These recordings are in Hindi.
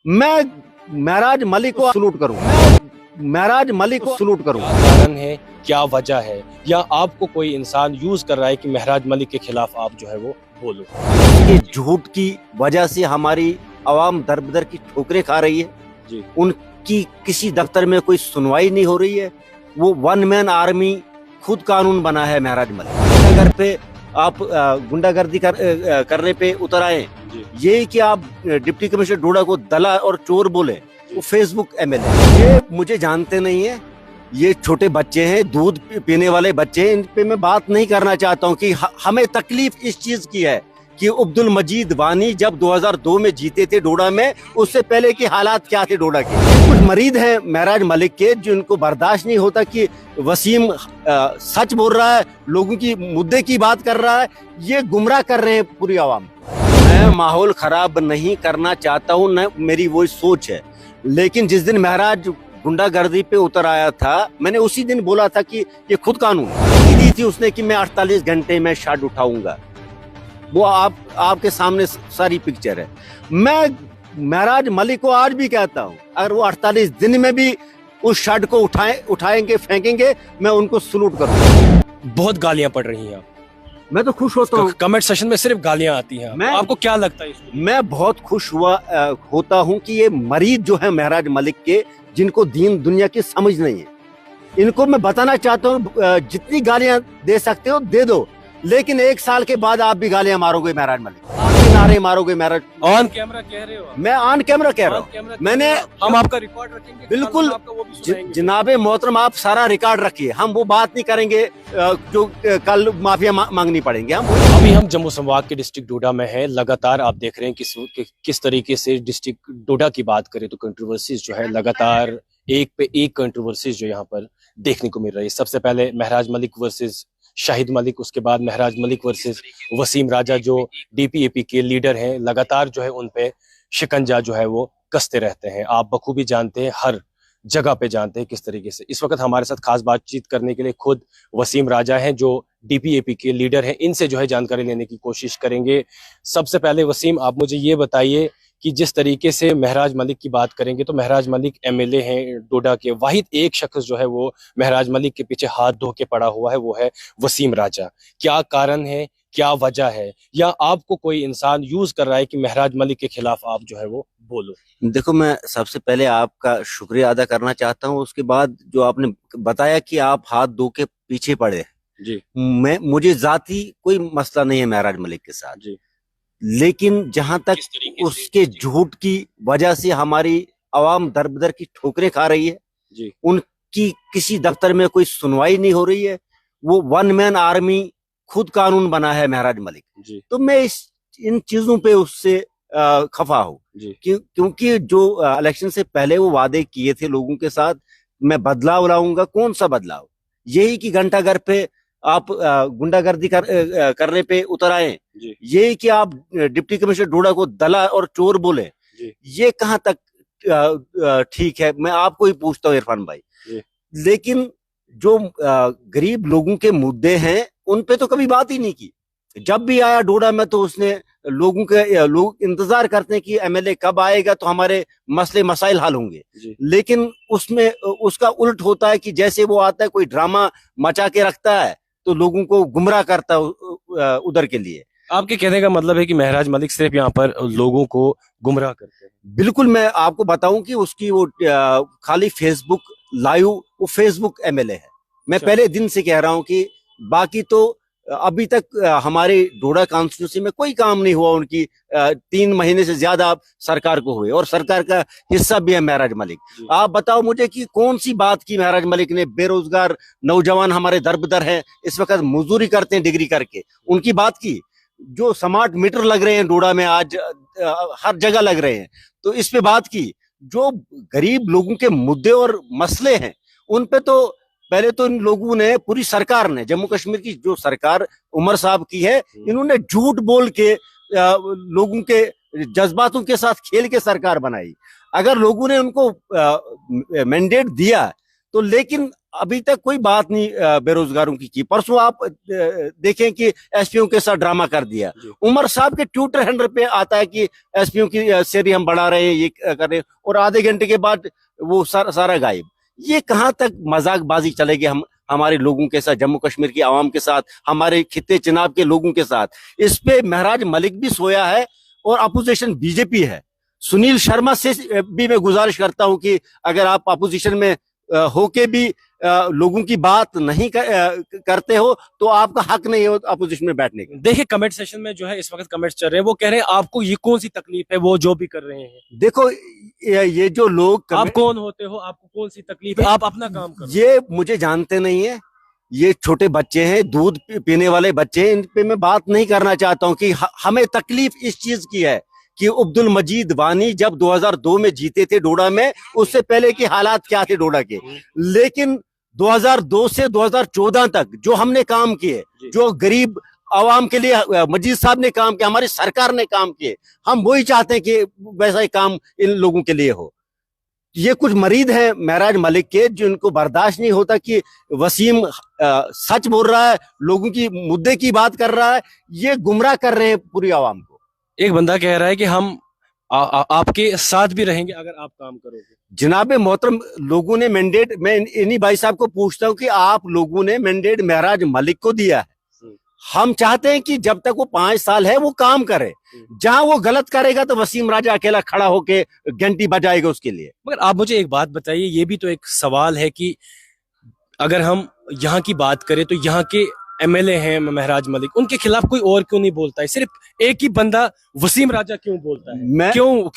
मैं महराज मलिक को सलूट करूं, महराज मलिक को सलूट करूं। कारण है, क्या वजह है, या आपको कोई इंसान यूज कर रहा है कि महराज मलिक के खिलाफ आप जो है वो बोलो? ये झूठ की वजह से हमारी आवाम दर बदर की ठोकरें खा रही है जी। उनकी किसी दफ्तर में कोई सुनवाई नहीं हो रही है। वो वन मैन आर्मी खुद कानून बना है महराज मलिक। घर पे आप गुंडागर्दी करने पे उतर आए। ये कि आप डिप्टी कमिश्नर डोडा को दला और चोर बोले, वो फेसबुक एमएलए। ये मुझे जानते नहीं है, ये छोटे बच्चे हैं, दूध पीने वाले बच्चे हैं। इन पे मैं बात नहीं करना चाहता हूँ कि हमें तकलीफ इस चीज की है कि अब्दुल मजीद वानी जब 2002 में जीते थे डोडा में, उससे पहले के हालात क्या थे डोडा के। कुछ मरीद हैं महराज मलिक के जिनको बर्दाश्त नहीं होता कि वसीम सच बोल रहा है, लोगों की मुद्दे की बात कर रहा है, ये गुमराह कर रहे हैं पूरी आवाम। मैं माहौल खराब नहीं करना चाहता हूँ, न मेरी वो सोच है। लेकिन जिस दिन महराज गुंडागर्दी पे उतर आया था, मैंने उसी दिन बोला था कि ये खुद कानून दी थी उसने कि मैं 48 घंटे में शॉट उठाऊंगा। वो आपके सामने सारी पिक्चर है। मैं महराज मलिक को आज भी कहता हूँ, अगर वो 48 दिन में भी उस शॉट को उठाएंगे, फेंकेंगे, मैं उनको सलूट करूंगा। बहुत गालियां पड़ रही हैं, मैं तो खुश होता हूँ। कमेंट सेशन में सिर्फ गालियां आती हैं। आपको क्या लगता है इसको? मैं बहुत खुश होता हूँ कि ये मरीज जो है महराज मलिक के, जिनको दीन दुनिया की समझ नहीं है, इनको मैं बताना चाहता हूँ, जितनी गालियां दे सकते हो दे दो, लेकिन 1 साल के बाद आप भी गालियां मारोगे महराज मलिक, आप भी नारे मारोगे महराज। ऑन कैमरा कह रहे हो? मैं ऑन कैमरा कह रहा हूँ। मैंने हम आपका रिकॉर्ड रखेंगे, बिल्कुल वो भी सुनाएंगे। जनाबे मोहतरम, आप सारा रिकॉर्ड रखिए, हम वो बात नहीं करेंगे जो कल माफिया मांगनी पड़ेंगे। अभी हम जम्मू संभाग के डिस्ट्रिक्ट डोडा में है। लगातार आप देख रहे हैं किस तरीके से डिस्ट्रिक्ट डोडा की बात करें तो कंट्रोवर्सीज जो है लगातार एक पे एक कंट्रोवर्सीज जो यहाँ पर देखने को मिल रही है। सबसे पहले महराज मलिक वर्सेस शाहिद मलिक, उसके बाद महराज मलिक वर्सेस वसीम राजा जो डीपीएपी के लीडर हैं। लगातार जो है उन पे शिकंजा जो है वो कसते रहते हैं। आप बखूबी जानते हैं, हर जगह पे जानते हैं किस तरीके से। इस वक्त हमारे साथ खास बातचीत करने के लिए खुद वसीम राजा हैं जो डीपीएपी के लीडर हैं। इनसे जो है जानकारी लेने की कोशिश करेंगे। सबसे पहले वसीम, आप मुझे ये बताइए कि जिस तरीके से महराज मलिक की बात करेंगे तो महराज मलिक एमएलए हैं डोडा के। वाहिद एक शख्स जो है वो महराज मलिक के पीछे हाथ धो के पड़ा हुआ है, वो है वसीम राजा। क्या कारण है, क्या वजह है, या आपको कोई इंसान यूज कर रहा है कि महराज मलिक के खिलाफ आप जो है वो बोलो? देखो, मैं सबसे पहले आपका शुक्रिया अदा करना चाहता हूँ। उसके बाद जो आपने बताया कि आप हाथ धो के पीछे पड़े जी, मुझे जाती कोई मसला नहीं है महराज मलिक के साथ जी। लेकिन जहां तक उसके झूठ की वजह से हमारी आवाम दर बदर की ठोकरें खा रही है जी। उनकी किसी दफ्तर में कोई सुनवाई नहीं हो रही है। वो वन मैन आर्मी खुद कानून बना है महराज मलिक जी। तो मैं इन चीजों पे उससे खफा हूँ क्योंकि जो इलेक्शन से पहले वो वादे किए थे लोगों के साथ, मैं बदलाव लाऊंगा। कौन सा बदलाव? यही कि घंटाघर पे आप गुंडागर्दी करने पे उतर आए। ये कि आप डिप्टी कमिश्नर डोडा को दला और चोर बोले, ये कहां तक ठीक है? मैं आपको ही पूछता हूँ इरफान भाई। लेकिन जो गरीब लोगों के मुद्दे हैं उन पे तो कभी बात ही नहीं की। जब भी आया डोडा में तो उसने लोग इंतजार करते हैं कि एमएलए कब आएगा तो हमारे मसले मसाइल हल होंगे, लेकिन उसमें उसका उल्ट होता है कि जैसे वो आता है कोई ड्रामा मचा के रखता है तो लोगों को गुमराह करता है उधर के लिए। आपके कहने का मतलब है कि महराज मलिक सिर्फ यहाँ पर लोगों को गुमराह करते हैं? बिल्कुल। मैं आपको बताऊं कि उसकी वो खाली फेसबुक लाइव, वो फेसबुक एमएलए है। मैं पहले दिन से कह रहा हूं कि बाकी तो अभी तक हमारे डोडा कॉन्स्टिट्यूंसी में कोई काम नहीं हुआ उनकी। 3 महीने से ज्यादा सरकार को हुए और सरकार का हिस्सा भी है महराज मलिक। आप बताओ मुझे कि कौन सी बात की महराज मलिक ने? बेरोजगार नौजवान हमारे दरबदर हैं, इस वक्त मजदूरी करते हैं डिग्री करके, उनकी बात की? जो स्मार्ट मीटर लग रहे हैं डोडा में आज, हर जगह लग रहे हैं, तो इस पे बात की? जो गरीब लोगों के मुद्दे और मसले हैं उन पे तो पहले तो इन लोगों ने, पूरी सरकार ने, जम्मू कश्मीर की जो सरकार उमर साहब की है, इन्होंने झूठ बोल के लोगों के जज्बातों के साथ खेल के सरकार बनाई। अगर लोगों ने उनको मैंडेट दिया तो, लेकिन अभी तक कोई बात नहीं बेरोजगारों की। परसों आप देखें कि एसपीओ के साथ ड्रामा कर दिया। उमर साहब के ट्विटर हैंडल पे आता है कि एसपीओ की सैलरी हम बढ़ा रहे हैं, ये कर रहे हैं, और आधे घंटे के बाद वो सारा गायब। ये कहाँ तक मजाकबाजी चलेगी हमारे लोगों के साथ, जम्मू कश्मीर की आवाम के साथ, हमारे खित्ते चिनाब के लोगों के साथ। इस पे महराज मलिक भी सोया है और अपोजिशन बीजेपी है। सुनील शर्मा से भी मैं गुजारिश करता हूं कि अगर आप अपोजिशन में होके भी लोगों की बात नहीं करते हो तो आपका हक नहीं है अपोजिशन में बैठने का। देखिए कमेंट सेशन में जो है इस वक्त कमेंट्स चल रहे हैं, वो कह रहे हैं आपको ये कौन सी तकलीफ है वो जो भी कर रहे हैं। देखो ये जो लोग, आप कौन होते हो, आपको कौन सी तकलीफ है, आप अपना काम करो। ये मुझे जानते नहीं है, ये छोटे बच्चे हैं, दूध पीने वाले बच्चे हैं, इन पे मैं बात नहीं करना चाहता हूं कि हमें तकलीफ इस चीज की है कि अब्दुल मजीद वानी जब 2002 में जीते थे डोडा में, उससे पहले के हालात क्या थे डोडा के। लेकिन 2002 से 2014 तक जो हमने काम किए, जो गरीब आवाम के लिए मजीद साहब ने काम किया, हमारी सरकार ने काम किए, हम वही चाहते हैं कि वैसा ही काम इन लोगों के लिए हो। ये कुछ मरीज है महराज मलिक के जिनको बर्दाश्त नहीं होता कि वसीम सच बोल रहा है, लोगों की मुद्दे की बात कर रहा है, ये गुमराह कर रहे हैं पूरी आवाम को। एक बंदा कह रहा है कि हम आपके साथ भी रहेंगे अगर आप काम करोगे। जनाब मोहतरम, लोगों ने मैंडेट, मैं इन्हीं भाई साहब को पूछता हूं कि आप लोगों ने मैंडेट महराज मलिक को दिया है, हम चाहते हैं कि जब तक वो 5 साल है वो काम करे। जहां वो गलत करेगा तो वसीम राजा अकेला खड़ा होके घंटी बजाएगा उसके लिए। मगर आप मुझे एक बात बताइए, ये भी तो एक सवाल है कि अगर हम यहाँ की बात करें तो यहाँ के एमएलए हैं महराज मलिक, उनके खिलाफ कोई और क्यों नहीं बोलता है? सिर्फ एक ही बंदा वसीम राजा क्यों बोलता है?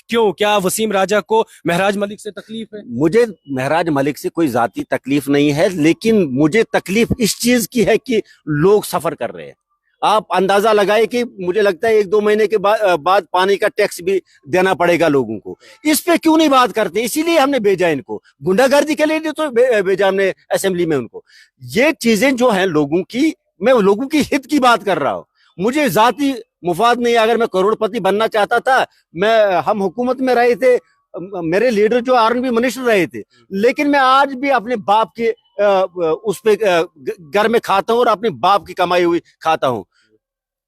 क्यों क्या वसीम राजा को महराज मलिक से तकलीफ है? मुझे महराज मलिक से कोई जाती तकलीफ नहीं है, लेकिन मुझे तकलीफ इस चीज की है कि लोग सफर कर रहे हैं। आप अंदाजा लगाए कि मुझे लगता है 1-2 महीने के बाद पानी का टैक्स भी देना पड़ेगा लोगों को। इस पे क्यों नहीं बात करते? इसीलिए हमने भेजा इनको, गुंडागर्दी के लिए तो भेजा हमने असेंबली में उनको। ये चीजें जो है लोगों की, मैं लोगों की हित की बात कर रहा हूँ, मुझे जाती मुफाद नहीं। अगर मैं करोड़पति बनना चाहता था, हम हुकूमत में रहे थे, मेरे लीडर जो आर्मी मिनिस्टर रहे थे, लेकिन मैं आज भी अपने बाप के उस पे घर में खाता हूँ और अपने बाप की कमाई हुई खाता हूँ।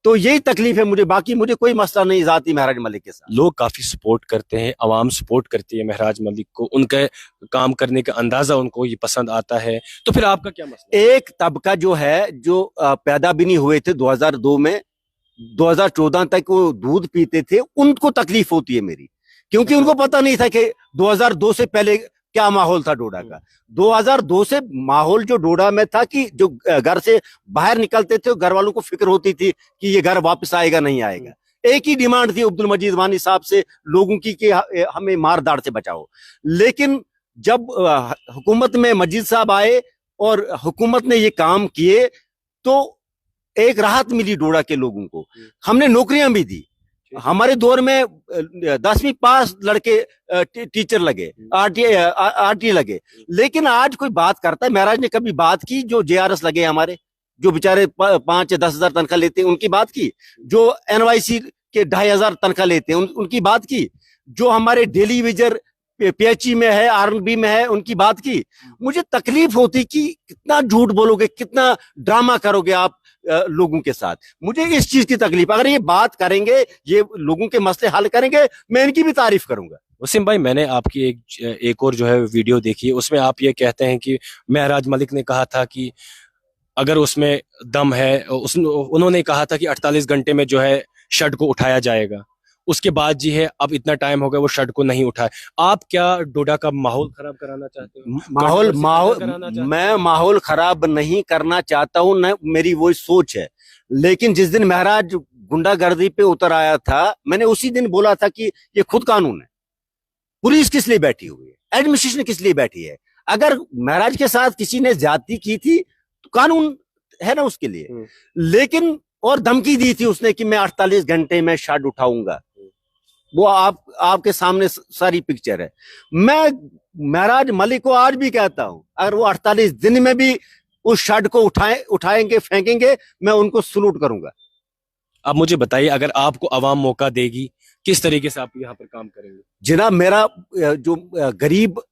तो यही तकलीफ है मुझे, बाकी मुझे कोई मसला नहीं जाती महराज मलिक के साथ। लोग काफी सपोर्ट करते हैं, आवाम सपोर्ट करती है महराज मलिक को, उनके काम करने का अंदाजा उनको ये पसंद आता है, तो फिर आपका क्या मसला? एक तबका जो है, जो पैदा भी नहीं हुए थे 2002 में, 2014 तक वो दूध पीते थे, उनको तकलीफ होती है मेरी, क्योंकि उनको पता नहीं था कि 2002 से पहले क्या माहौल था डोडा का। 2002 से माहौल जो डोडा में था कि जो घर से बाहर निकलते थे, घर वालों को फिक्र होती थी कि ये घर वापस आएगा नहीं आएगा। एक ही डिमांड थी अब्दुल मजीद वानी साहब से लोगों की कि हमें मारदार से बचाओ। लेकिन जब हुकूमत में मजीद साहब आए और हुकूमत ने ये काम किए तो एक राहत मिली डोडा के लोगों को। हमने नौकरियां भी दी, हमारे दौर में 10वीं पास लड़के टीचर लगे, आरटी लगे। लेकिन आज कोई बात करता है? महराज ने कभी बात की जो जेआरएस लगे हमारे, जो बेचारे 5 या 10 हजार तनख्वाह लेते हैं, उनकी बात की? जो एनवाईसी के 2500 तनख्वाह लेते हैं उनकी बात की? जो हमारे डेली वेजर पीएचई में है, आरएनबी में है, उनकी बात की? मुझे तकलीफ होती कि कितना झूठ बोलोगे, कितना ड्रामा करोगे आप लोगों के साथ। मुझे इस चीज की तकलीफ, अगर ये बात करेंगे, ये लोगों के मसले हल करेंगे, मैं इनकी भी तारीफ करूंगा। वसीम भाई, मैंने आपकी एक और जो है वीडियो देखी, उसमें आप ये कहते हैं कि महराज मलिक ने कहा था कि अगर उसमें दम है, उन्होंने कहा था कि 48 घंटे में जो है शर्ट को उठाया जाएगा। उसके बाद जी है अब इतना टाइम हो गया वो शर्ट को नहीं उठाए। आप क्या डोडा का माहौल खराब कराना चाहते हो? मैं माहौल खराब नहीं करना चाहता हूं, न मेरी वो सोच है। लेकिन जिस दिन महराज गुंडागर्दी पे उतर आया था, मैंने उसी दिन बोला था कि ये खुद कानून है। पुलिस किस लिए बैठी हुई है? एडमिनिस्ट्रेशन किस लिए बैठी है? अगर महराज के साथ किसी ने ज्यादती की थी तो कानून है ना उसके लिए। लेकिन और धमकी दी थी उसने कि मैं 48 घंटे में शर्ट उठाऊंगा। वो आपके सामने सारी पिक्चर है। मैं महराज मलिक को आज भी कहता हूं, अगर वो 48 दिन में भी उस शर्ट को उठाएंगे, फेंकेंगे, मैं उनको सलूट करूंगा। अब मुझे बताइए, अगर आपको आवाम मौका देगी, किस तरीके से आप यहाँ पर काम करेंगे? जनाब, मेरा जो गरीब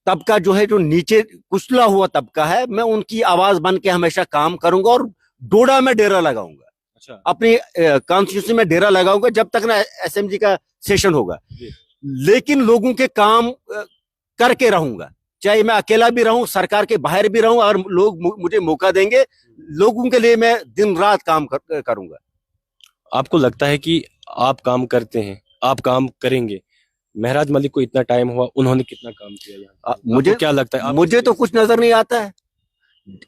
तबका जो है, जो नीचे कुचला हुआ तबका है, मैं उनकी आवाज बन के हमेशा काम करूंगा और डोडा में डेरा लगाऊंगा। अच्छा। अपनी कॉन्स्टिट्यूंसी में डेरा लगाऊंगा जब तक ना एसएमजी का सेशन होगा। लेकिन लोगों के काम करके रहूंगा, चाहे मैं अकेला भी रहूं, सरकार के बाहर भी रहूं, और लोग मुझे मौका देंगे, लोगों के लिए मैं दिन रात काम करूंगा। आपको लगता है कि आप काम करते हैं, आप काम करेंगे? महराज मलिक को इतना टाइम हुआ, उन्होंने कितना काम किया यहाँ? मुझे क्या लगता है? मुझे तो कुछ नजर नहीं आता है।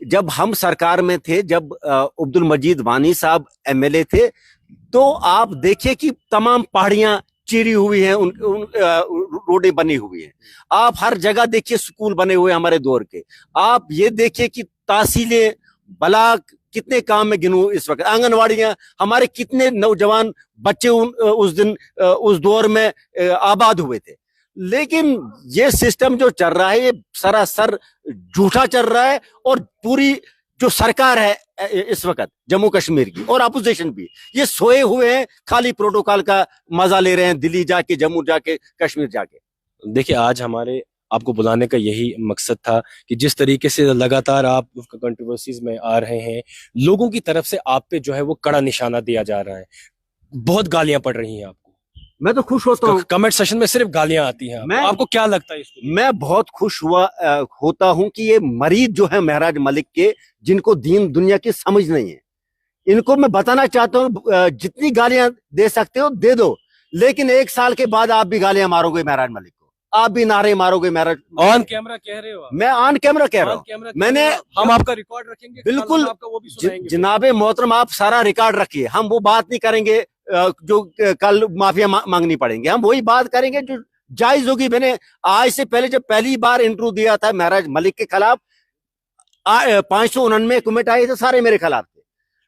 जब हम सरकार में थे, जब अब्दुल मजीद वानी साहब एमएलए थे, तो आप देखिए कि तमाम पहाड़ियां चीरी हुई हैं, रोडें बनी हुई हैं। आप हर जगह देखिए स्कूल बने हुए हमारे दौर के। आप ये देखिए कि तहसीलें, ब्लॉक, कितने काम में गिनूं इस वक्त, आंगनवाड़ियां, हमारे कितने नौजवान बच्चे उस दिन उस दौर में आबाद हुए थे। लेकिन ये सिस्टम जो चल रहा है, ये सरासर झूठा चल रहा है। और पूरी जो सरकार है इस वक्त जम्मू कश्मीर की, और अपोजिशन भी, ये सोए हुए हैं, खाली प्रोटोकॉल का मजा ले रहे हैं, दिल्ली जाके, जम्मू जाके, कश्मीर जाके। देखिए, आज हमारे आपको बुलाने का यही मकसद था कि जिस तरीके से लगातार आप कंट्रोवर्सीज में आ रहे हैं, लोगों की तरफ से आप पे जो है वो कड़ा निशाना दिया जा रहा है, बहुत गालियां पड़ रही हैं आपको। मैं तो खुश होता हूँ, कमेंट सेशन में सिर्फ गालियां आती हैं। आपको क्या लगता है इसको? मैं बहुत खुश होता हूं कि ये मरीज जो है महराज मलिक के, जिनको दीन दुनिया की समझ नहीं है, इनको मैं बताना चाहता हूं, जितनी गालियां दे सकते हो दे दो, लेकिन 1 साल के बाद आप भी गालियां मारोगे महराज मलिक को, आप भी नारे मारोगे महराज। ऑन कैमरा कह रहे हो? मैं ऑन कैमरा कह रहा हूँ। मैंने, हम आपका रिकॉर्ड रखेंगे, बिल्कुल, आपका वो भी सुनाएंगे। जनाबे मोहतरम, आप सारा रिकॉर्ड रखिए, हम वो बात नहीं करेंगे जो कल माफिया मांगनी पड़ेंगे, हम वही बात करेंगे जो जायज होगी। मैंने आज से पहले जब पहली बार इंटरव्यू दिया था महराज मलिक के खिलाफ, 599 कमेंट आए थे, सारे मेरे खिलाफ थे।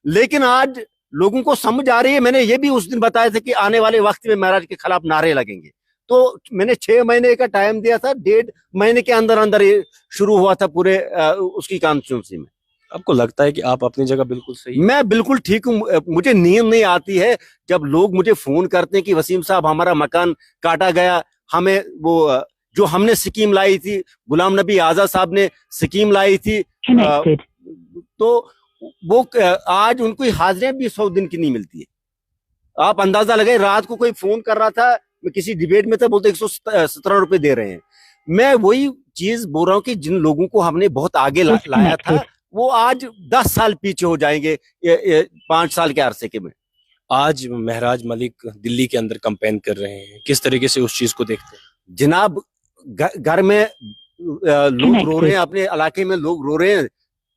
लेकिन आज लोगों को समझ आ रही है, मैंने ये भी उस दिन बताया था कि आने वाले वक्त में महराज के खिलाफ नारे लगेंगे। तो मैंने 6 महीने का टाइम दिया था, 1.5 महीने के अंदर अंदर ये शुरू हुआ था पूरे उसकी कॉन्स्टिट्यूंसी में। आपको लगता है कि आप अपनी जगह बिल्कुल सही? मैं बिल्कुल ठीक हूँ। मुझे नींद नहीं आती है जब लोग मुझे फोन करते हैं कि वसीम साहब, हमारा मकान काटा गया, हमें वो जो हमने स्कीम लाई थी, गुलाम नबी आजाद साहब ने स्कीम लाई थी, तो वो आज उनको हाजिरियां भी 100 दिन की नहीं मिलती है। आप अंदाजा लगाए, रात को कोई फोन कर रहा था, मैं किसी डिबेट में था, बोलते 117 रुपए दे रहे हैं। मैं वही चीज बोल रहा हूँ कि जिन लोगों को हमने बहुत आगे लाया था, वो आज 10 साल पीछे हो जाएंगे 5 साल के अरसे के में। आज महराज मलिक दिल्ली के अंदर कैंपेन कर रहे हैं, किस तरीके से उस चीज को देखते हैं? जनाब, घर में लोग रो रहे हैं, अपने इलाके में लोग रो रहे हैं,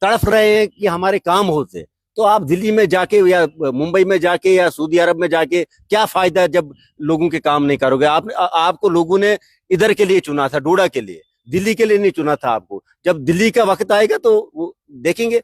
तड़फ रहे हैं कि हमारे काम होते। तो आप दिल्ली में जाके या मुंबई में जाके या सऊदी अरब में जाके क्या फायदा जब लोगों के काम नहीं करोगे? आपको लोगों ने इधर के लिए चुना था, डोडा के लिए, दिल्ली के लिए नहीं चुना था आपको। जब दिल्ली का वक्त आएगा तो वो देखेंगे।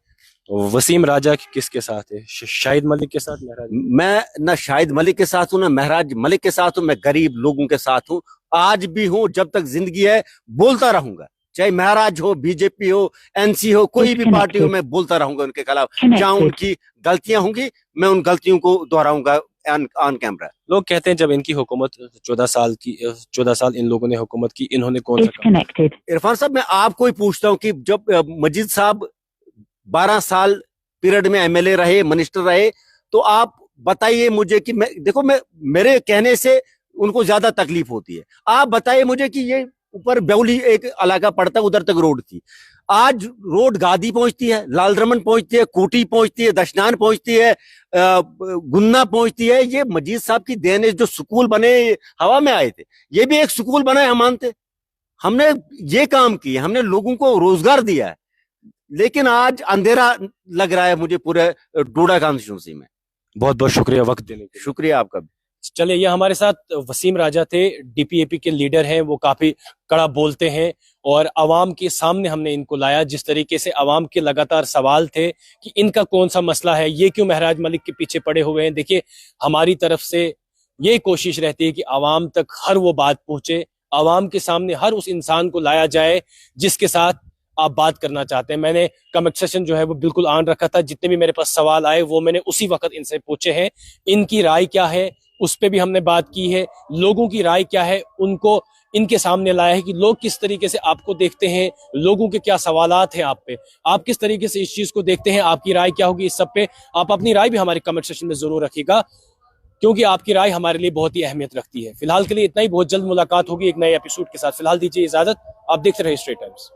वसीम राजा किसके साथ है? शाहिद मलिक के साथ? महराज? मैं ना शाहिद मलिक के साथ हूँ, ना महराज मलिक के साथ हूँ। मैं गरीब लोगों के साथ हूँ, आज भी हूँ, जब तक जिंदगी है बोलता रहूंगा। चाहे महराज हो, बीजेपी हो, एनसी हो, कोई भी पार्टी हो, मैं बोलता रहूंगा उनके खिलाफ। जहां उनकी गलतियां होंगी, मैं उन गलतियों को दोहराऊंगा ऑन कैमरा। लोग कहते हैं जब इनकी हुकूमत 14 साल इन लोगों ने हुकूमत की, इन्होंने कौन सा काम? इरफान साहब, मैं आपको ही पूछता हूँ कि जब मजीद साहब 12 साल पीरियड में एमएलए रहे, मिनिस्टर रहे, तो आप बताइए मुझे कि देखो, मेरे कहने से उनको ज्यादा तकलीफ होती है। आप बताइए मुझे कि ये ऊपर बेउली एक इलाका पड़ता है, उधर तक रोड थी, आज रोड गादी पहुंचती है, लालदमन पहुंचती है, कोटी पहुंचती है, दशनान पहुंचती है, गुन्ना पहुंचती है। ये मजीद साहब की देन है। जो स्कूल बने हवा में आए थे, ये भी एक स्कूल बना है, हम मानते, हमने ये काम किए, हमने लोगों को रोजगार दिया है। लेकिन आज अंधेरा लग रहा है मुझे पूरे डोडा कॉन्स्टिट्यूंसी में। बहुत बहुत शुक्रिया वक्त देने के लिए। शुक्रिया आपका भी। चलिए, ये हमारे साथ वसीम राजा थे, डीपीएपी के लीडर हैं, वो काफी कड़ा बोलते हैं और अवाम के सामने हमने इनको लाया। जिस तरीके से अवाम के लगातार सवाल थे कि इनका कौन सा मसला है, ये क्यों महराज मलिक के पीछे पड़े हुए हैं। देखिए, हमारी तरफ से ये कोशिश रहती है कि अवाम तक हर वो बात पहुंचे, अवाम के सामने हर उस इंसान को लाया जाए जिसके साथ आप बात करना चाहते हैं। मैंने कमेंट सेशन जो है वो बिल्कुल ऑन रखा था, जितने भी मेरे पास सवाल आए वो मैंने उसी वक्त इनसे पूछे हैं। इनकी राय क्या है उस पर भी हमने बात की है, लोगों की राय क्या है, उनको इनके सामने लाया है कि लोग किस तरीके से आपको देखते हैं, लोगों के क्या सवालात हैं आप पे, आप किस तरीके से इस चीज को देखते हैं, आपकी राय क्या होगी इस सब पे। आप अपनी राय भी हमारे कमेंट सेक्शन में जरूर रखिएगा, क्योंकि आपकी राय हमारे लिए बहुत ही अहमियत रखती है। फिलहाल के लिए इतना ही, बहुत जल्द मुलाकात होगी एक नए एपिसोड के साथ। फिलहाल दीजिए इजाजत, आप देखते रहिए स्ट्रेट टाइम्स।